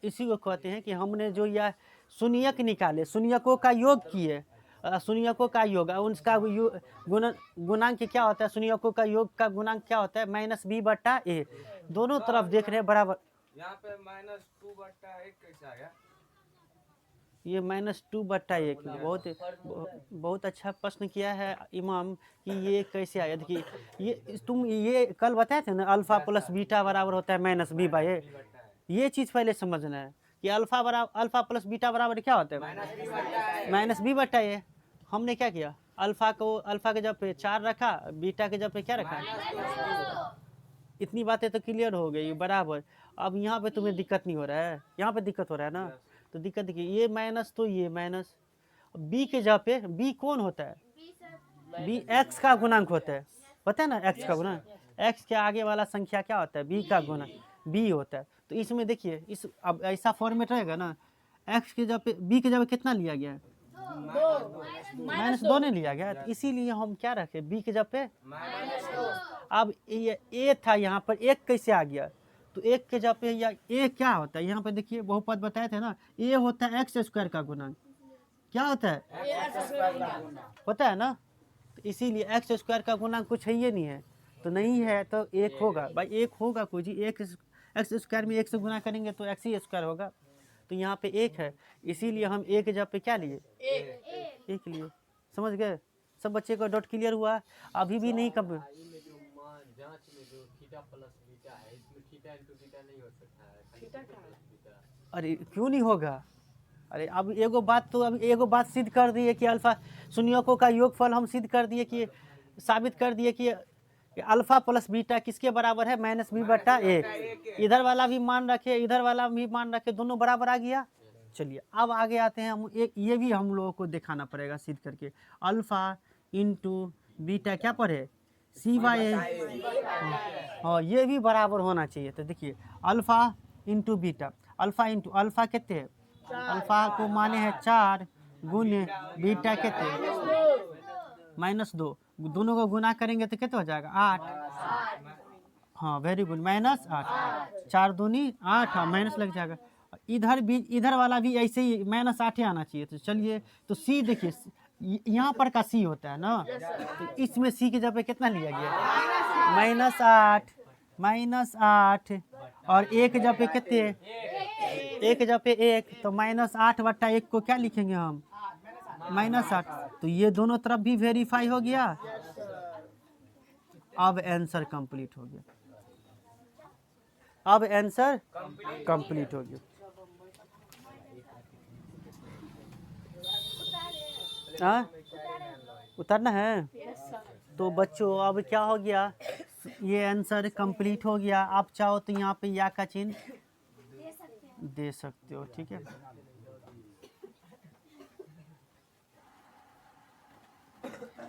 Speaker 1: इसी को कहते हैं कि हमने जो यह शून्यक निकाले, शून्यकों का योग किए, शून्यकों का योग, उसका गुणांक क्या होता है? शून्यकों का योग का गुणांक क्या होता है? -b/a। दोनों तरफ देख रहे हैं बराबर।
Speaker 4: यहाँ पे -2/1 कैसे आ गया?
Speaker 1: ये -2/1 बहुत अच्छा प्रश्न किया है इमाम कि ये कैसे आया। देखिए ये कल बताए थे ना, अल्फा प्लस बीटा बराबर होता है -b/a। ये चीज़ पहले समझना है कि अल्फा प्लस बीटा बराबर क्या होता है? -b/a। हमने क्या किया? अल्फा के जगह पे 4 रखा, बीटा के जगह पे क्या रखा? इतनी बातें तो क्लियर हो गई बराबर। अब यहाँ पे तुम्हें दिक्कत नहीं हो रहा है, यहाँ पे दिक्कत हो रहा है ना। तो दिक्कत देखिए, ये माइनस तो ये माइनस, बी के जगह पे बी कौन होता है? बी एक्स का गुणांक होता है, पता है ना एक्स का गुणांक। एक्स के आगे वाला संख्या क्या होता है? बी का गुणांक बी होता है। तो इसमें देखिए इस अब ऐसा फॉर्मेट रहेगा ना, एक्स के जगह पे बी के जगह कितना लिया गया है? -2 नहीं लिया गया। तो इसीलिए हम क्या रखे? बी के जगह पे अब ये ए था, यहाँ पर 1 कैसे आ गया? तो 1 के जगह पे या ए क्या होता है? यहाँ पे देखिए बहुपद बताए थे ना, ए होता है एक्स स्क्वायर का गुणांक। क्या होता है? पता है ना। तो इसीलिए एक्स स्क्वायर का गुणांक कुछ है ये नहीं है, तो नहीं है तो 1 होगा भाई, 1 होगा कोई जी। एक्स स्क्वायर में 1 से गुना करेंगे तो एक्स ही स्क्वायर होगा। तो यहाँ पे 1 है, इसीलिए हम 1 के जगह पे क्या लिए? 1 लिए। समझ गए? सब बच्चे को डॉट क्लियर हुआ? अभी भी नहीं कब? अरे क्यों नहीं होगा? अरे अब एगो बात सिद्ध कर दिए कि अल्फा शून्यकों का योगफल हम सिद्ध कर दिए कि साबित कर दिए कि अल्फा प्लस बीटा किसके बराबर है? -b/a। इधर वाला भी मान रखे, इधर वाला भी मान रखे, दोनों बराबर आ गया। चलिए अब आगे आते हैं हम, ये भी हम लोगों को दिखाना पड़ेगा सिद्ध करके। अल्फा इंटू बीटा क्या पढ़े? c/a। हाँ ये भी बराबर होना चाहिए। तो देखिए अल्फा इंटू बीटा, अल्फा कितने है? अल्फा को माने हैं 4 गुने बीटा कितने? -2। दोनों को गुना करेंगे तो कितना हो जाएगा? 8। हाँ वेरी गुड, -8। 4 दूनी 8, हाँ माइनस लग जाएगा। इधर वाला भी ऐसे ही -8 आना चाहिए। तो चलिए, तो सी देखिए यहाँ पर का सी होता है ना, तो इसमें सी के जगह पे कितना लिया गया? -8 और एक जब पे कितने, एक जब पे एक, तो -8/1 को क्या लिखेंगे हम, -8। तो ये दोनों तरफ भी वेरीफाई हो गया। अब आंसर कंप्लीट हो गया, अब आंसर कंप्लीट हो गया। हाँ, उतरना है। तो बच्चों अब क्या हो गया, ये आंसर कंप्लीट हो गया। आप चाहो तो यहाँ पे या का चिन्ह दे सकते हो, ठीक है।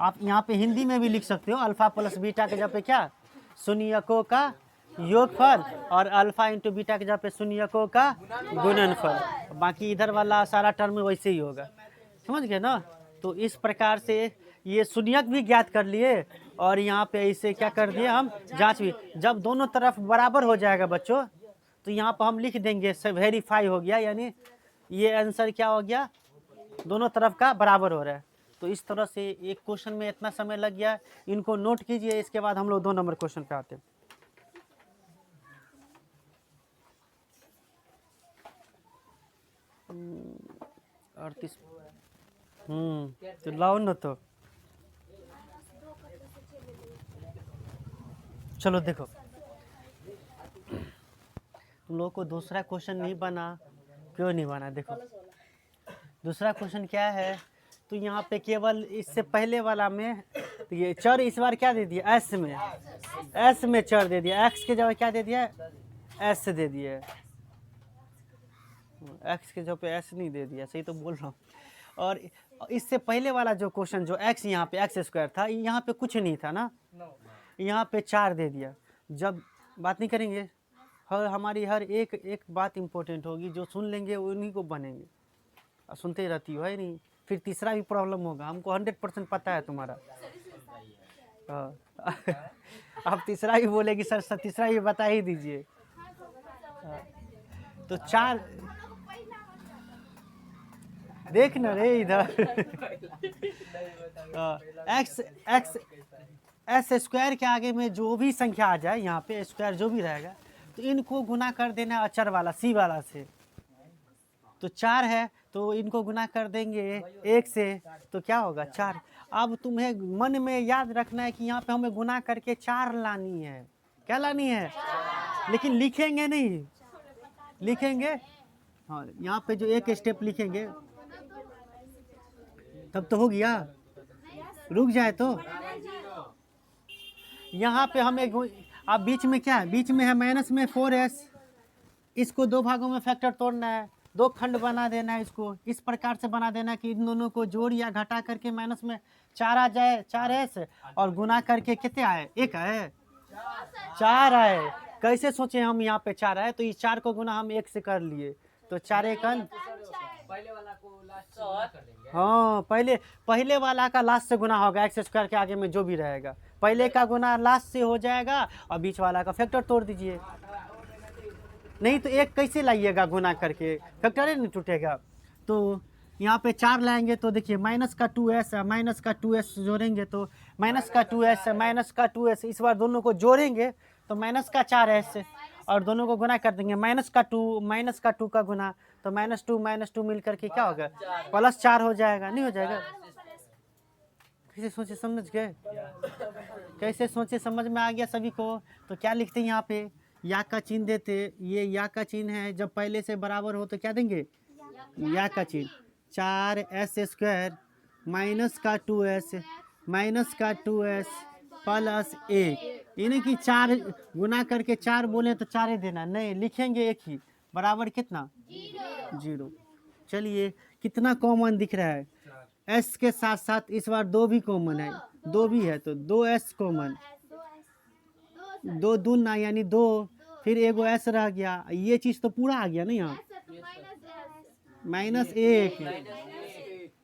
Speaker 1: आप यहाँ पे हिंदी में भी लिख सकते हो, अल्फा प्लस बीटा के जगह पे क्या, शून्यकों का योगफल, और अल्फा इंटू बीटा के जगह पे शून्यकों का गुणनफल। बाकी इधर वाला सारा टर्म वैसे ही होगा, समझ गए ना। तो इस प्रकार से ये शून्यक भी ज्ञात कर लिए, और यहाँ पे इसे क्या कर दिए हम, जांच भी। जब दोनों तरफ बराबर हो जाएगा बच्चों, तो यहाँ पर हम लिख देंगे वेरीफाई हो गया, यानी ये आंसर क्या हो गया, दोनों तरफ का बराबर हो रहा है। तो इस तरह से एक क्वेश्चन में इतना समय लग गया, इनको नोट कीजिए। इसके बाद हम लोग 2 नंबर क्वेश्चन पे आते हैं। अड़तीस, तो लाओ ना। तो चलो देखो, तुम लोगों को दूसरा क्वेश्चन नहीं बना, क्यों नहीं बना, देखो दूसरा क्वेश्चन क्या है। तो यहाँ पे केवल इससे पहले वाला में, तो ये चर इस बार क्या दे दिया, एस में चर दे दिया, एक्स के जगह क्या दे दिया, एस दे दिया, एक्स के जगह पे एस नहीं दे दिया, सही तो बोल रहा हूँ। और इससे पहले वाला जो क्वेश्चन जो एक्स यहाँ पे एक्स स्क्वायर था, यहाँ पे कुछ नहीं था ना, यहाँ पे 4 दे दिया। जब बात नहीं करेंगे, हमारी हर एक बात इम्पोर्टेंट होगी, जो सुन लेंगे उन्हीं को बनेंगे। सुनते ही रहती हो, है नहीं, फिर तीसरा भी प्रॉब्लम होगा, हमको 100% पता है तुम्हारा। आप तीसरा भी बोलेगी, सर तीसरा भी बता ही दीजिए। तो 4 देख न रे इधर, एस स्क्वायर के आगे में जो भी संख्या आ जाए, यहाँ पे स्क्वायर जो भी रहेगा, तो इनको गुना कर देना अचर वाला सी वाला से। तो 4 है, तो इनको गुना कर देंगे 1 से, तो क्या होगा 4। अब तुम्हें मन में याद रखना है कि यहाँ पे हमें गुना करके 4 लानी है। क्या लानी है, लेकिन लिखेंगे नहीं, लिखेंगे हाँ, यहाँ पे जो एक स्टेप लिखेंगे तब तो हो गया, रुक जाए तो। यहाँ पे हमें अब बीच में क्या है, बीच में है माइनस में 4s, इसको 2 भागों में फैक्टर तोड़ना है, 2 खंड बना देना है। इसको इस प्रकार से बना देना कि इन दोनों को जोड़ या घटा करके माइनस में 4 आ जाए, 4s, और गुना करके कितने आए, 1 आए, 4 आए। कैसे सोचे हम, यहाँ पे 4 आए, तो इस 4 को गुना हम 1 से कर लिए, तो 4 एकन,
Speaker 4: पहले वाला को लास्ट से गुना कर देंगे।
Speaker 1: हाँ, पहले वाला का लास्ट से गुना होगा, एक्स स्क्वायर के आगे में जो भी रहेगा, पहले का गुना लास्ट से हो जाएगा, और बीच वाला का फैक्टर तोड़ दीजिए। नहीं तो 1 कैसे लाइएगा गुना करके, फैक्टर ही नहीं टूटेगा। तो यहाँ पे 4 लाएंगे, तो देखिए माइनस का 2s है, माइनस का 2s जोड़ेंगे तो माइनस का 2s है, माइनस का 2s, इस बार दोनों को जोड़ेंगे तो माइनस का 4s, और दोनों को गुना कर देंगे, माइनस का 2 का गुना, तो -2 मिल करके क्या होगा, +4 हो जाएगा, नहीं हो जाएगा। कैसे सोचे समझ गए, कैसे सोचे समझ में आ गया सभी को। तो क्या लिखते हैं यहाँ पे, या का चिन्ह देते, ये या का चिन्ह है, जब पहले से बराबर हो तो क्या देंगे, या का चिन्ह, 4s² माइनस का 2s माइनस का 2s + 1, यानी कि 4 गुना करके 4 बोले तो 4 ही देना, नहीं लिखेंगे 1 ही, बराबर कितना, 0। चलिए कितना कॉमन दिख रहा है, s के साथ साथ इस बार 2 भी कॉमन है, 2 भी है, तो 2s कॉमन, 2 दूना यानी 2, फिर एगो s रह गया, ये चीज़ तो पूरा आ गया ना यहाँ, -1,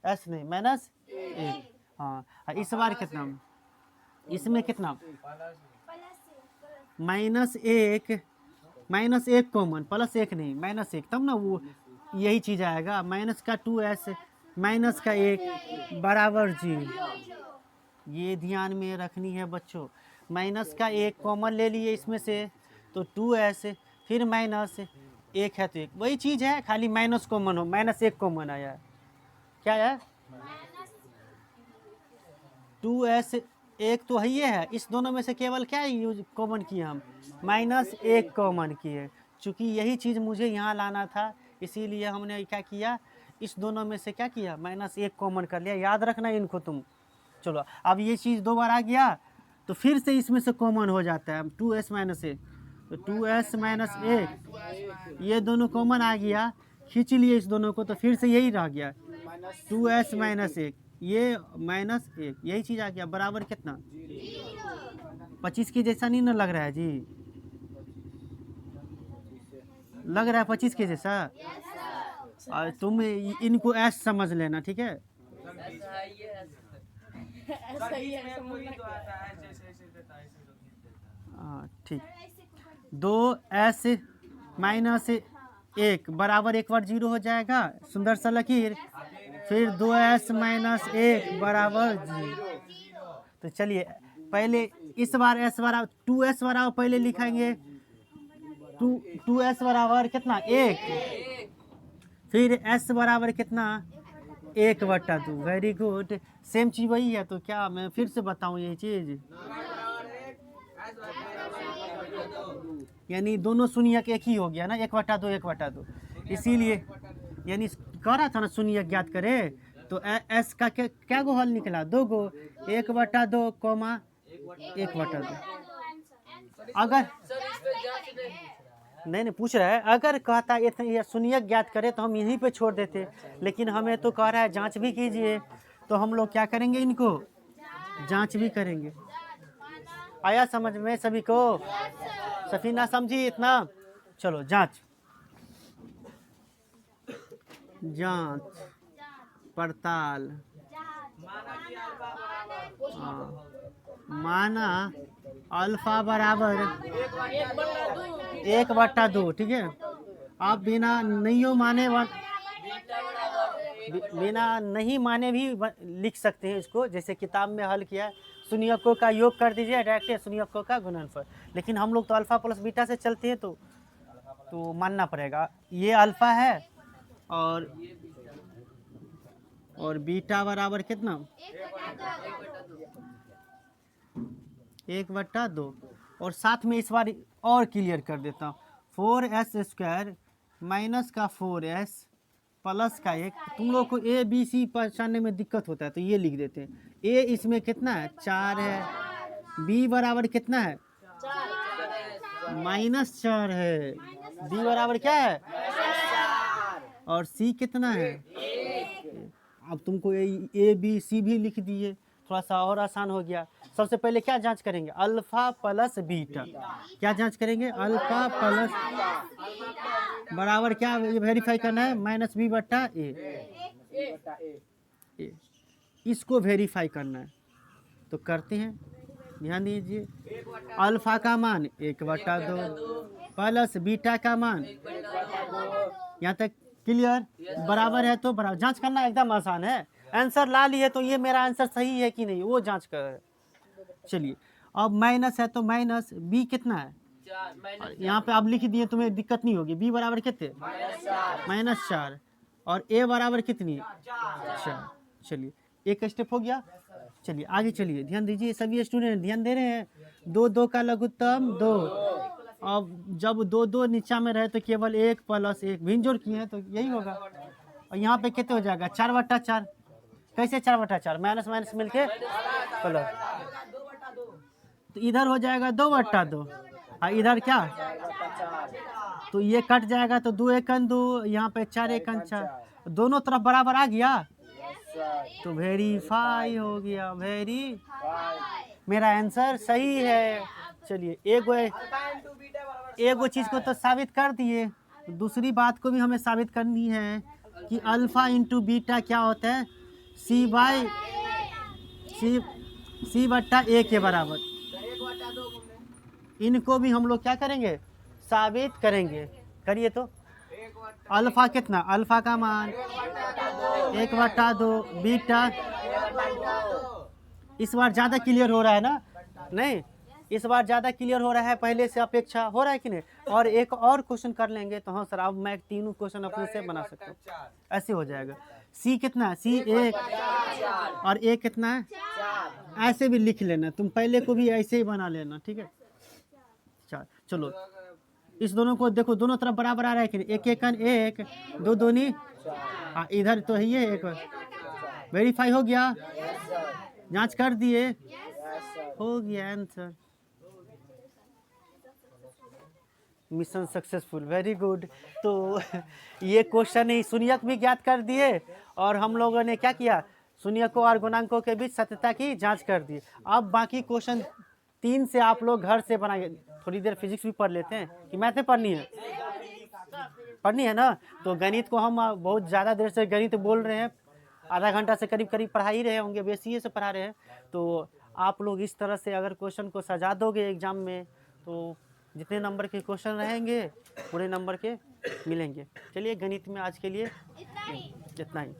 Speaker 1: s नहीं -1, हाँ। इस बार कितना, इसमें कितना, -1 कॉमन, +1 नहीं, -1, तब ना वो यही चीज़ आएगा, माइनस का 2s माइनस का 1 बराबर 0। ये ध्यान में रखनी है बच्चों, माइनस का 1 कॉमन ले लिए इसमें से, तो 2s फिर माइनस एक है तो एक, वही चीज़ है, खाली माइनस कॉमन हो, माइनस एक कॉमन आया है। क्या है? 2s एक तो है, ये है, इस दोनों में से केवल क्या यूज कॉमन किए हम? माइनस एक कॉमन किए। चूँकि यही चीज़ मुझे यहाँ लाना था, इसीलिए हमने क्या किया, इस दोनों में से क्या किया, माइनस एक कॉमन कर लिया। याद रखना इनको तुम। चलो अब ये चीज़ 2 बार आ गया तो फिर से इसमें से कॉमन हो जाता है 2s माइनस एक, तो 2s माइनस एक, ये दोनों कॉमन आ गया, खींच लिए इस दोनों को, तो फिर से यही रह गया 2s माइनस एक, ये माइनस एक, यही चीज़ आ गया, बराबर कितना? 25 के जैसा नहीं ना लग रहा है जी? लग रहा है 25 के जैसा? और तुम इनको s समझ लेना, ठीक है?
Speaker 2: ऐसा ही है, समझना
Speaker 1: हाँ ठीक। 2s माइनस एक बराबर एक बार 0 हो जाएगा, सुंदर सा लकीर, फिर 2s माइनस एक बराबर 0। तो चलिए पहले इस बार s बराबर 2s बराबर पहले लिखेंगे, 2s बराबर कितना? एक, फिर s बराबर कितना? 1/2। वेरी गुड, सेम चीज़ वही है। तो क्या मैं फिर से बताऊं यही चीज़? यानी दोनों शून्यक एक ही हो गया ना, 1/2 1/2, इसीलिए यानी कह रहा था ना शून्यक ज्ञात करे, तो एस का क्या गो हल निकला? 2 गो, 1/2 कॉमा 1/2। अगर नहीं पूछ रहा है, अगर कहता ये शून्यक ज्ञात करे तो हम यहीं पे छोड़ देते, लेकिन हमें तो कह रहा है जांच भी कीजिए, तो हम लोग क्या करेंगे, इनको जांच भी करेंगे। आया समझ में सभी को? सफीना समझी इतना? चलो जांच जांच पड़ताल। माना अल्फा बराबर 1/2, ठीक है। आप बिना नहीं माने भी लिख सकते हैं इसको, जैसे किताब में हल किया है, शून्यकों का योग कर दीजिए डायरेक्ट, शून्यकों का गुणनफल। लेकिन हम लोग तो अल्फा प्लस बीटा से चलते हैं, तो मानना पड़ेगा ये अल्फा है और बीटा बराबर कितना? 1/2। और साथ में इस बार और क्लियर कर देता हूँ, 4s² माइनस का 4s प्लस का 1। तुम लोग को a b c पहचानने में दिक्कत होता है तो ये लिख देते हैं। a इसमें कितना है? 4 है। b बराबर कितना है? -4 है। b बराबर क्या है? और c कितना है? अब तुमको a b c भी लिख दिए, थोड़ा सा और आसान हो गया। सबसे पहले क्या जांच करेंगे? Alpha plus beta. क्या जांच करेंगे? अल्फा प्लस बराबर क्या वेरीफाई करना है? -b/a। इसको वेरीफाई करना है, तो करते हैं, ध्यान दीजिए। अल्फा का मान 1/2 प्लस बीटा का मान, यहाँ तक क्लियर? बराबर है तो बराबर। जांच करना एकदम आसान है। आंसर ला लिए तो ये मेरा आंसर सही है कि नहीं वो जांच कर। चलिए अब माइनस है तो माइनस, बी कितना है? यहाँ पे आप लिख दिए, तुम्हें दिक्कत नहीं होगी। बी बराबर कितने? -4। और ए बराबर कितनी? 4। चलिए एक स्टेप हो गया। चलिए आगे चलिए, ध्यान दीजिए सभी स्टूडेंट, ध्यान दे रहे हैं। 2 का लघुत्तम 2। अब जब 2 नीचा में रहे तो केवल 1 + 1 भिन्न किए हैं, तो यही होगा। और यहाँ पे कितने हो जाएगा? 4/4। कैसे 4/4? माइनस माइनस मिलके प्लस, तो इधर हो जाएगा 2/2। और इधर क्या? तो ये कट जाएगा, तो 2 × 2, यहाँ पे 4 × 4, दोनों तरफ बराबर आ गया, तो वेरीफाई हो गया। मेरा आंसर सही है। चलिए एगो चीज को तो साबित कर दिए, दूसरी बात को भी हमें साबित करनी है कि अल्फा × बीटा क्या होता है? c/a के बराबर। इनको भी हम लोग क्या करेंगे? साबित करेंगे। करिए तो। अल्फा कितना? अल्फा का मान 1/2 बीटा। इस बार ज़्यादा क्लियर हो रहा है ना? नहीं इस बार ज़्यादा क्लियर हो रहा है पहले से अपेक्षा, हो रहा है कि नहीं? और एक और क्वेश्चन कर लेंगे तो हाँ सर अब मैं तीनों क्वेश्चन अपने से बना सकता हूँ, ऐसे हो जाएगा। सी कितना है? सी 1 और ए कितना है? ऐसे भी लिख लेना, तुम पहले को भी ऐसे ही बना लेना, ठीक है? चलो इस दोनों को देखो, दोनों तरफ बराबर आ रहा है कि नहीं? एक एकन 1, 2 दूनी, हाँ इधर तो है ये एक। वेरीफाई हो गया? जांच कर दिए? हो गया answer. Mission successful, very good. तो ये क्वेश्चन ही शून्यक भी ज्ञात कर दिए और हम लोगों ने क्या किया, शून्यकों और गुणांकों के बीच सत्यता की जांच कर दी। अब बाकी क्वेश्चन 3 से आप लोग घर से बनाइए। थोड़ी देर फिजिक्स भी पढ़ लेते हैं कि मैथ में पढ़नी है? पढ़नी है ना। तो गणित को हम बहुत ज़्यादा देर से गणित बोल रहे हैं, आधा घंटा से करीब करीब पढ़ा ही रहे होंगे, बेसिए से पढ़ा रहे हैं। तो आप लोग इस तरह से अगर क्वेश्चन को सजा दोगे एग्जाम में तो जितने नंबर के क्वेश्चन रहेंगे पूरे नंबर के मिलेंगे। चलिए गणित में आज के लिए इतना ही।